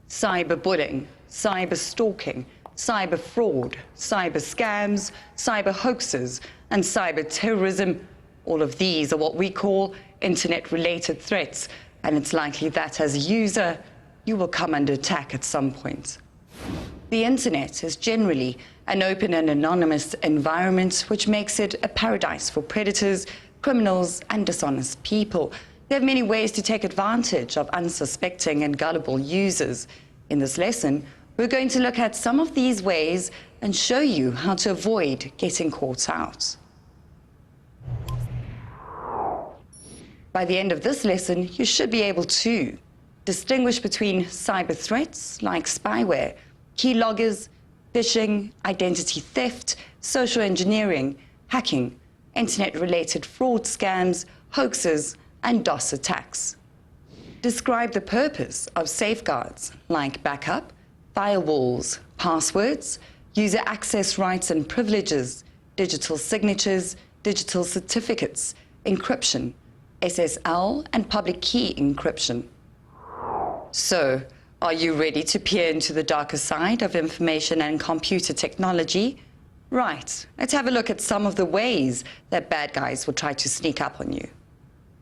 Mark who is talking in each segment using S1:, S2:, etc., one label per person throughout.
S1: Cyberbullying, cyber stalking, cyber fraud, cyber scams, cyber hoaxes, and cyber terrorism. All of these are what we call internet-related threats, and it's likely that as a user, you will come under attack at some point. The internet is generally an open and anonymous environment, which makes it a paradise for predators, criminals, and dishonest people. There are many ways to take advantage of unsuspecting and gullible users. In this lesson, we're going to look at some of these ways and show you how to avoid getting caught out. By the end of this lesson, you should be able to distinguish between cyber threats like spyware, keyloggers, phishing, identity theft, social engineering, hacking, internet-related fraud scams, hoaxes, and DOS attacks. Describe the purpose of safeguards like backup, firewalls, passwords, user access rights and privileges, digital signatures, digital certificates, encryption, SSL, and public key encryption. So, are you ready to peer into the darker side of information and computer technology? Right, let's have a look at some of the ways that bad guys will try to sneak up on you.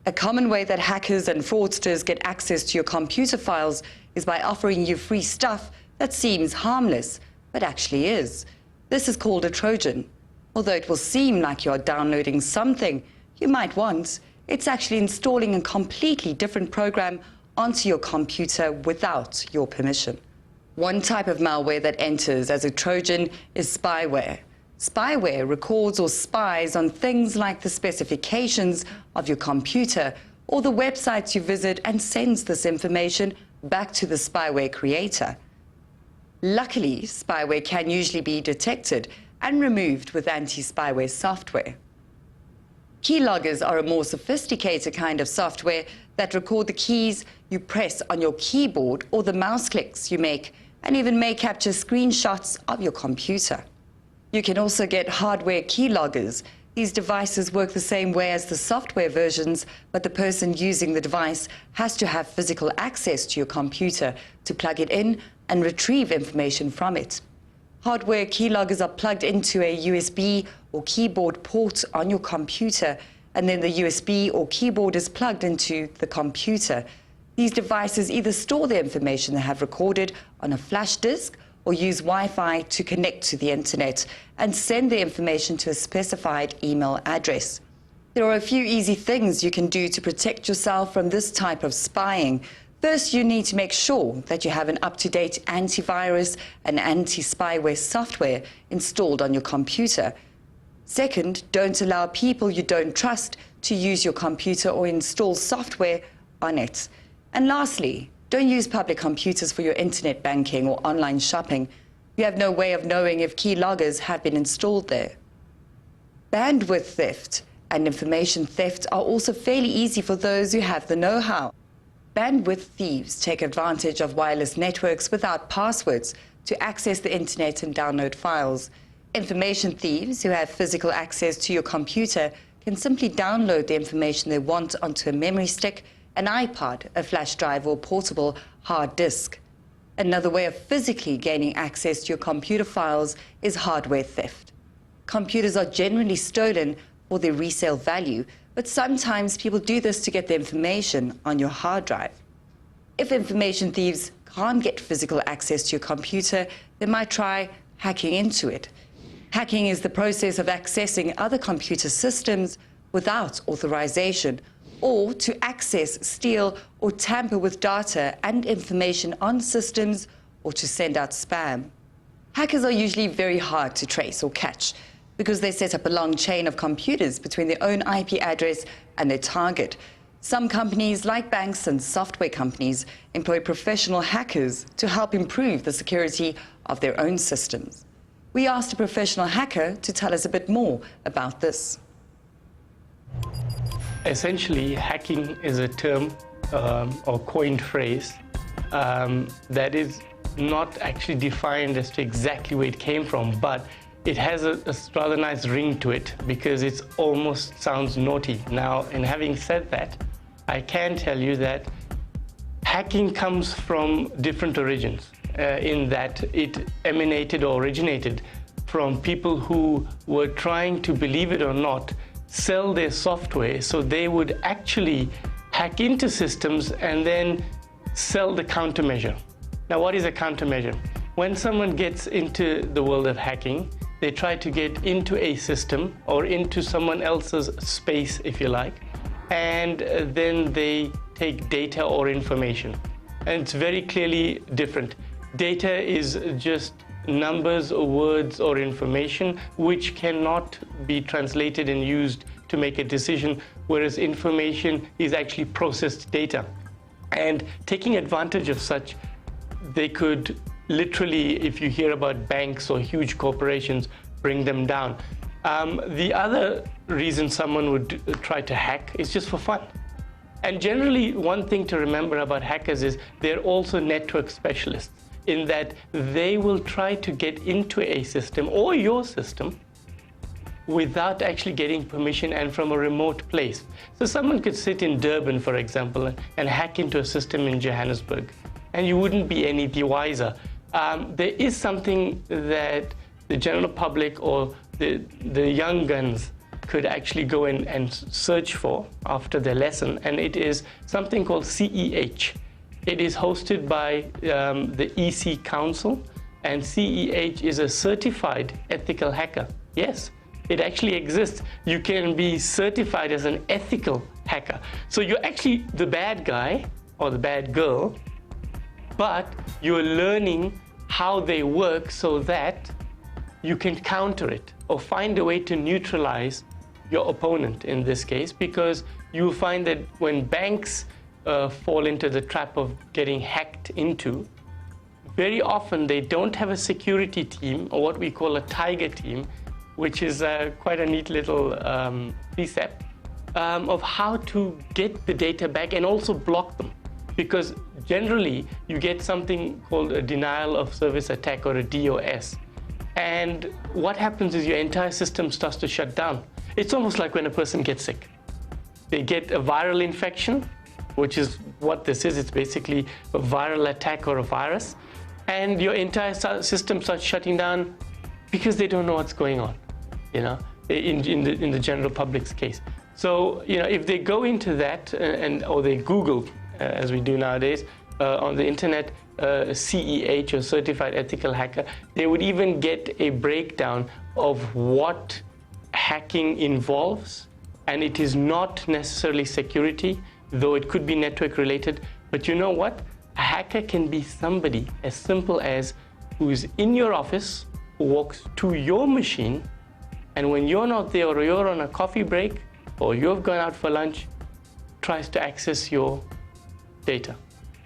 S1: A common way that hackers and fraudsters get access to your computer files is by offering you free stuff that seems harmless, but actually is. This is called a Trojan. Although it will seem like you're downloading something you might want, it's actually installing a completely different program onto your computer without your permission. One type of malware that enters as a Trojan is spyware. Spyware records or spies on things like the specifications of your computer or the websites you visit and sends this information back to the spyware creator. Luckily, spyware can usually be detected and removed with anti-spyware software. Keyloggers are a more sophisticated kind of software that record the keys you press on your keyboard or the mouse clicks you make, and even may capture screenshots of your computer. You can also get hardware keyloggers. These devices work the same way as the software versions, but the person using the device has to have physical access to your computer to plug it in and retrieve information from it. Hardware keyloggers are plugged into a USB or keyboard port on your computer, and then the USB or keyboard is plugged into the computer. These devices either store the information they have recorded on a flash disk or use Wi-Fi to connect to the internet and send the information to a specified email address. There are a few easy things you can do to protect yourself from this type of spying. First, you need to make sure that you have an up-to-date antivirus and anti-spyware software installed on your computer. Second, don't allow people you don't trust to use your computer or install software on it. And lastly, don't use public computers for your internet banking or online shopping. You have no way of knowing if keyloggers have been installed there. Bandwidth theft and information theft are also fairly easy for those who have the know-how. Bandwidth thieves take advantage of wireless networks without passwords to access the internet and download files. Information thieves who have physical access to your computer can simply download the information they want onto a memory stick, an iPod, a flash drive, or portable hard disk. Another way of physically gaining access to your computer files is hardware theft. Computers are generally stolen for their resale value, but sometimes people do this to get the information on your hard drive. If information thieves can't get physical access to your computer, they might try hacking into it. Hacking is the process of accessing other computer systems without authorization, or to access, steal, or tamper with data and information on systems, or to send out spam. Hackers are usually very hard to trace or catch because they set up a long chain of computers between their own IP address and their target. Some companies, like banks and software companies, employ professional hackers to help improve the security of their own systems. We asked a professional hacker to tell us a bit more about this.
S2: Essentially, hacking is a term or coined phrase that is not actually defined as to exactly where it came from, but it has a rather nice ring to it because it almost sounds naughty. Now, in having said that, I can tell you that hacking comes from different origins, in that it emanated or originated from people who were trying to, believe it or not, sell their software, so they would actually hack into systems and then sell the countermeasure. Now, what is a countermeasure? When someone gets into the world of hacking, they try to get into a system or into someone else's space, if you like, and then they take data or information. And it's very clearly different. Data is just numbers or words or information which cannot be translated and used to make a decision, whereas information is actually processed data. And taking advantage of such, they could literally, if you hear about banks or huge corporations, bring them down. The other reason someone would try to hack is just for fun. And generally, one thing to remember about hackers is they're also network specialists, in that they will try to get into a system or your system without actually getting permission and from a remote place. So someone could sit in Durban, for example, and hack into a system in Johannesburg, and you wouldn't be any the wiser. There is something that the general public or the young guns could actually go in and search for after their lesson, and it is something called CEH. It is hosted by the EC Council, and CEH is a certified ethical hacker. Yes, it actually exists. You can be certified as an ethical hacker. So you're actually the bad guy or the bad girl, but you're learning how they work so that you can counter it or find a way to neutralize your opponent in this case, because you'll find that when banks fall into the trap of getting hacked into, very often they don't have a security team, or what we call a tiger team, which is quite a neat little precept of how to get the data back and also block them. Because generally you get something called a denial of service attack, or a DOS. And what happens is your entire system starts to shut down. It's almost like when a person gets sick. They get a viral infection, which is what this is. It's basically a viral attack or a virus. And your entire system starts shutting down because they don't know what's going on, you know, in the general public's case. So, you know, if they go into that or they Google, as we do nowadays, on the internet, CEH, or Certified Ethical Hacker, they would even get a breakdown of what hacking involves. And it is not necessarily security, though it could be network related. But you know what? A hacker can be somebody as simple as who's in your office, who walks to your machine, and when you're not there, or you're on a coffee break, or you've gone out for lunch, tries to access your data.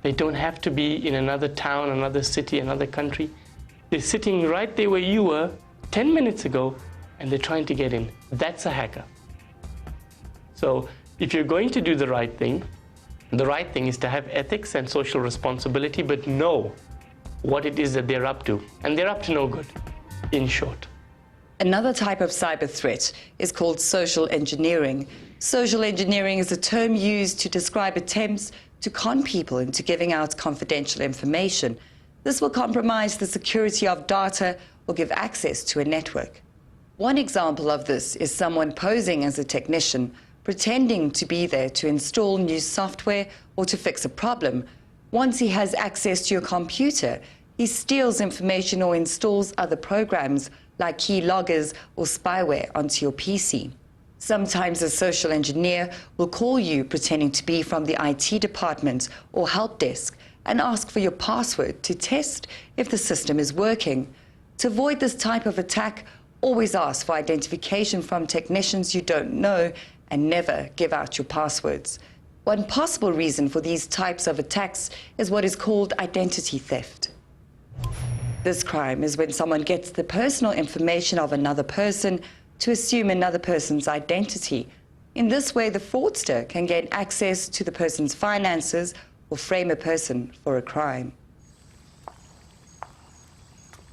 S2: They don't have to be in another town, another city, another country. They're sitting right there where you were 10 minutes ago, and they're trying to get in. That's a hacker. So if you're going to do the right thing is to have ethics and social responsibility, but know what it is that they're up to. And they're up to no good, in short.
S1: Another type of cyber threat is called social engineering. Social engineering is a term used to describe attempts to con people into giving out confidential information. This will compromise the security of data or give access to a network. One example of this is someone posing as a technician, pretending to be there to install new software or to fix a problem. Once he has access to your computer, he steals information or installs other programs like keyloggers or spyware onto your PC. Sometimes a social engineer will call you pretending to be from the IT department or help desk and ask for your password to test if the system is working. To avoid this type of attack, always ask for identification from technicians you don't know and never give out your passwords. One possible reason for these types of attacks is what is called identity theft. This crime is when someone gets the personal information of another person to assume another person's identity. In this way, the fraudster can gain access to the person's finances or frame a person for a crime.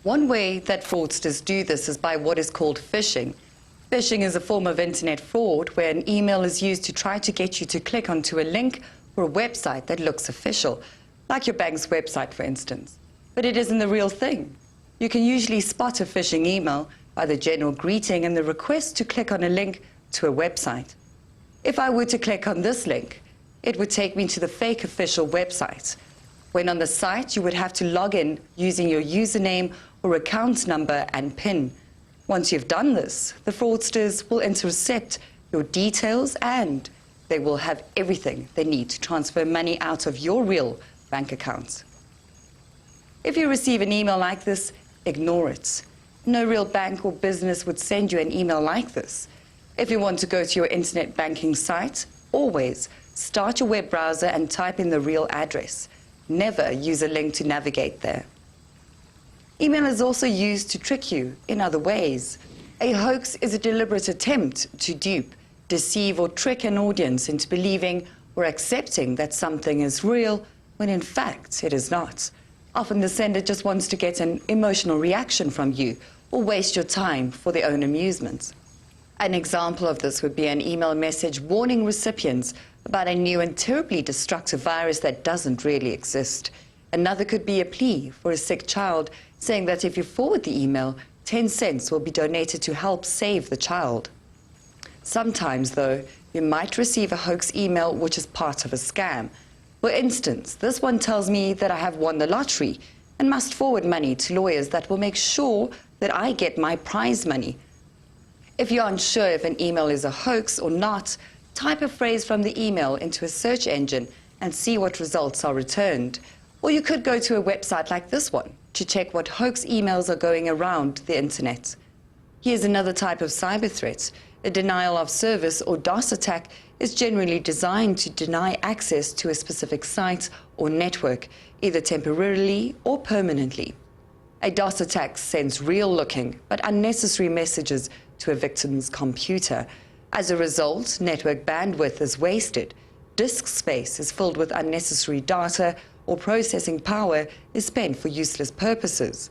S1: One way that fraudsters do this is by what is called phishing. Phishing is a form of internet fraud where an email is used to try to get you to click onto a link or a website that looks official, like your bank's website, for instance. But it isn't the real thing. You can usually spot a phishing email by the general greeting and the request to click on a link to a website. If I were to click on this link, it would take me to the fake official website. When on the site, you would have to log in using your username or account number and PIN. Once you've done this, the fraudsters will intercept your details and they will have everything they need to transfer money out of your real bank account. If you receive an email like this, ignore it. No real bank or business would send you an email like this. If you want to go to your internet banking site, always start your web browser and type in the real address. Never use a link to navigate there. Email is also used to trick you in other ways. A hoax is a deliberate attempt to dupe, deceive or trick an audience into believing or accepting that something is real when in fact it is not. Often the sender just wants to get an emotional reaction from you or waste your time for their own amusement. An example of this would be an email message warning recipients about a new and terribly destructive virus that doesn't really exist. Another could be a plea for a sick child saying that if you forward the email, 10 cents will be donated to help save the child. Sometimes, though, you might receive a hoax email which is part of a scam. For instance, this one tells me that I have won the lottery and must forward money to lawyers that will make sure that I get my prize money. If you're unsure if an email is a hoax or not, type a phrase from the email into a search engine and see what results are returned. Or you could go to a website like this one to check what hoax emails are going around the internet. Here's another type of cyber threat. A denial of service or DOS attack is generally designed to deny access to a specific site or network, either temporarily or permanently. A DOS attack sends real-looking but unnecessary messages to a victim's computer. As a result, network bandwidth is wasted, disk space is filled with unnecessary data, or processing power is spent for useless purposes.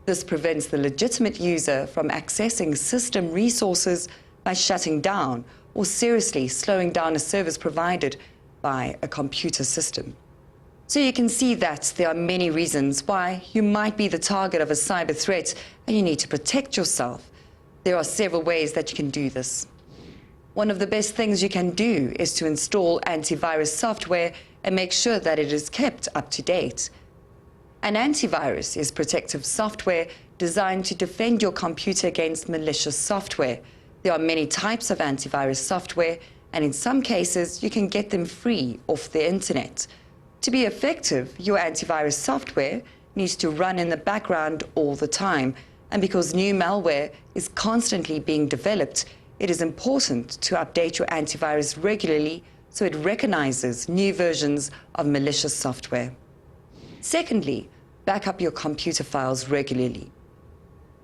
S1: This prevents the legitimate user from accessing system resources by shutting down or seriously slowing down a service provided by a computer system. So you can see that there are many reasons why you might be the target of a cyber threat and you need to protect yourself. There are several ways that you can do this. One of the best things you can do is to install antivirus software and make sure that it is kept up to date. An antivirus is protective software designed to defend your computer against malicious software. There are many types of antivirus software, and in some cases, you can get them free off the internet. To be effective, your antivirus software needs to run in the background all the time, and because new malware is constantly being developed, it is important to update your antivirus regularly so it recognizes new versions of malicious software. Secondly, back up your computer files regularly.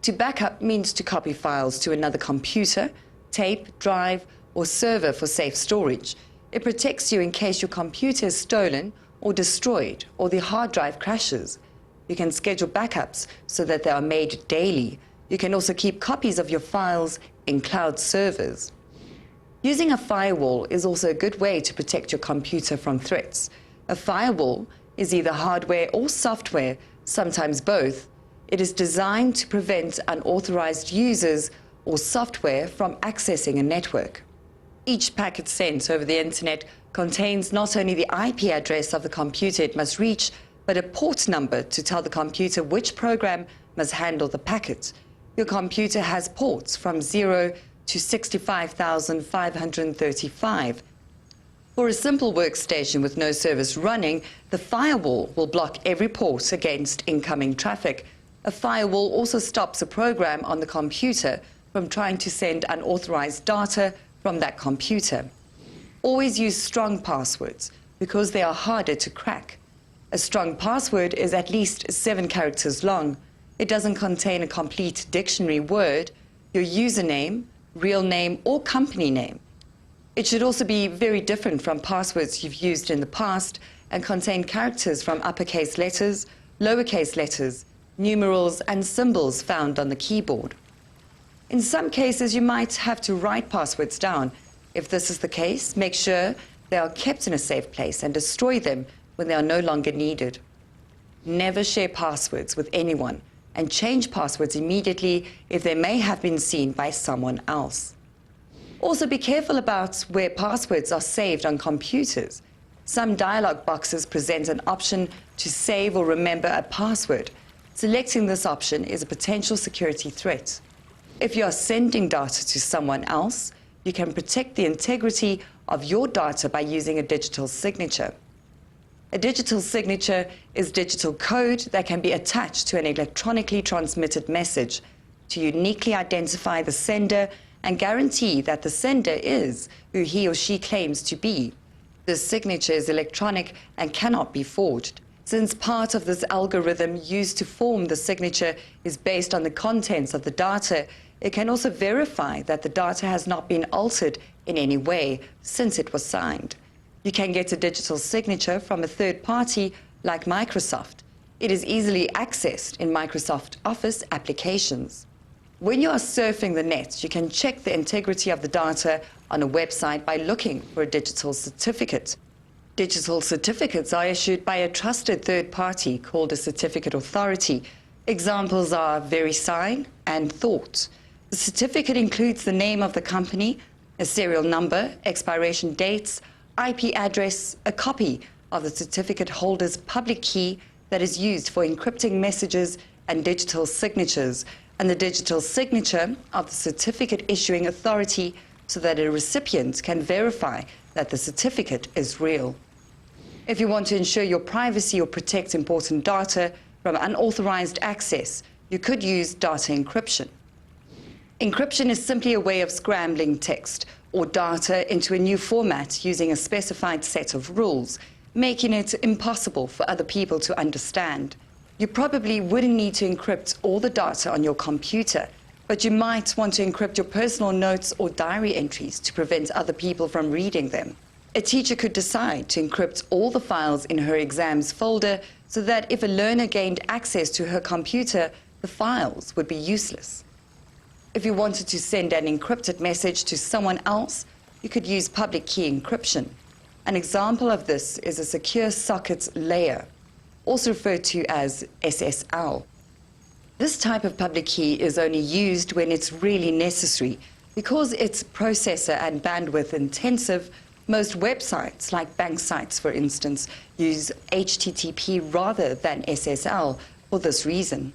S1: To back up means to copy files to another computer, tape, drive, or server for safe storage. It protects you in case your computer is stolen or destroyed or the hard drive crashes. You can schedule backups so that they are made daily. You can also keep copies of your files in cloud servers. Using a firewall is also a good way to protect your computer from threats. A firewall is either hardware or software, sometimes both. It is designed to prevent unauthorized users or software from accessing a network. Each packet sent over the internet contains not only the IP address of the computer it must reach, but a port number to tell the computer which program must handle the packet. Your computer has ports from 0 to 65,535. For a simple workstation with no service running, the firewall will block every port against incoming traffic. A firewall also stops a program on the computer from trying to send unauthorized data from that computer. Always use strong passwords because they are harder to crack. A strong password is at least 7 characters long. It doesn't contain a complete dictionary word, your username, real name, or company name. It should also be very different from passwords you've used in the past and contain characters from uppercase letters, lowercase letters, numerals, and symbols found on the keyboard. In some cases, you might have to write passwords down. If this is the case, make sure they are kept in a safe place and destroy them when they are no longer needed. Never share passwords with anyone, and change passwords immediately if they may have been seen by someone else. Also, be careful about where passwords are saved on computers. Some dialog boxes present an option to save or remember a password. Selecting this option is a potential security threat. If you are sending data to someone else, you can protect the integrity of your data by using a digital signature. A digital signature is digital code that can be attached to an electronically transmitted message to uniquely identify the sender and guarantee that the sender is who he or she claims to be. This signature is electronic and cannot be forged. Since part of this algorithm used to form the signature is based on the contents of the data, it can also verify that the data has not been altered in any way since it was signed. You can get a digital signature from a third party like Microsoft. It is easily accessed in Microsoft Office applications. When you are surfing the net, you can check the integrity of the data on a website by looking for a digital certificate. Digital certificates are issued by a trusted third party called a certificate authority. Examples are VeriSign and Thought. The certificate includes the name of the company, a serial number, expiration dates, IP address, a copy of the certificate holder's public key that is used for encrypting messages and digital signatures, and the digital signature of the certificate issuing authority so that a recipient can verify that the certificate is real. If you want to ensure your privacy or protect important data from unauthorized access, you could use data encryption. Encryption is simply a way of scrambling text or data into a new format using a specified set of rules, making it impossible for other people to understand. You probably wouldn't need to encrypt all the data on your computer, but you might want to encrypt your personal notes or diary entries to prevent other people from reading them. A teacher could decide to encrypt all the files in her exams folder so that if a learner gained access to her computer, the files would be useless. If you wanted to send an encrypted message to someone else, you could use public key encryption. An example of this is a secure sockets layer, also referred to as SSL. This type of public key is only used when it's really necessary. Because it's processor and bandwidth intensive, most websites, like bank sites for instance, use HTTP rather than SSL for this reason.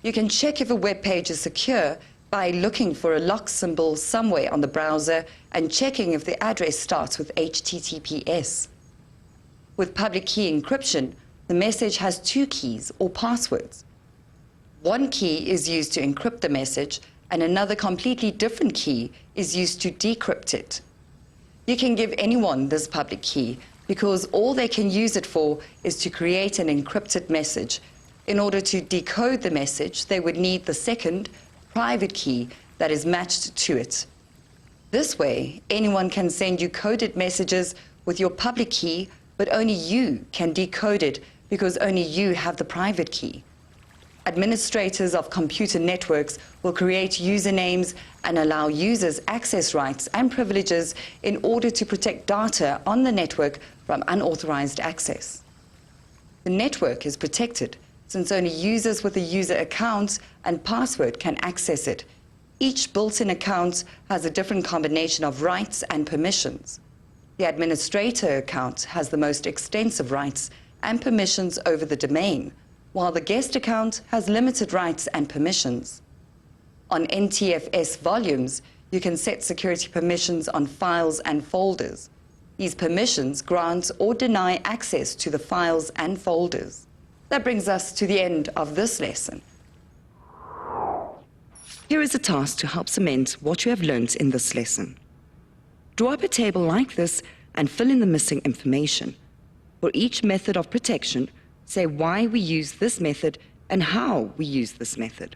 S1: You can check if a web page is secure by looking for a lock symbol somewhere on the browser and checking if the address starts with HTTPS. With public key encryption, the message has two keys or passwords. One key is used to encrypt the message, and another completely different key is used to decrypt it. You can give anyone this public key because all they can use it for is to create an encrypted message. In order to decode the message, they would need the second, private key that is matched to it. This way, anyone can send you coded messages with your public key, but only you can decode it because only you have the private key. Administrators of computer networks will create usernames and allow users access rights and privileges in order to protect data on the network from unauthorized access. The network is protected since only users with a user account and password can access it. Each built-in account has a different combination of rights and permissions. The administrator account has the most extensive rights and permissions over the domain, while the guest account has limited rights and permissions. On NTFS volumes, you can set security permissions on files and folders. These permissions grant or deny access to the files and folders. That brings us to the end of this lesson. Here is a task to help cement what you have learnt in this lesson. Draw up a table like this and fill in the missing information. For each method of protection, say why we use this method and how we use this method.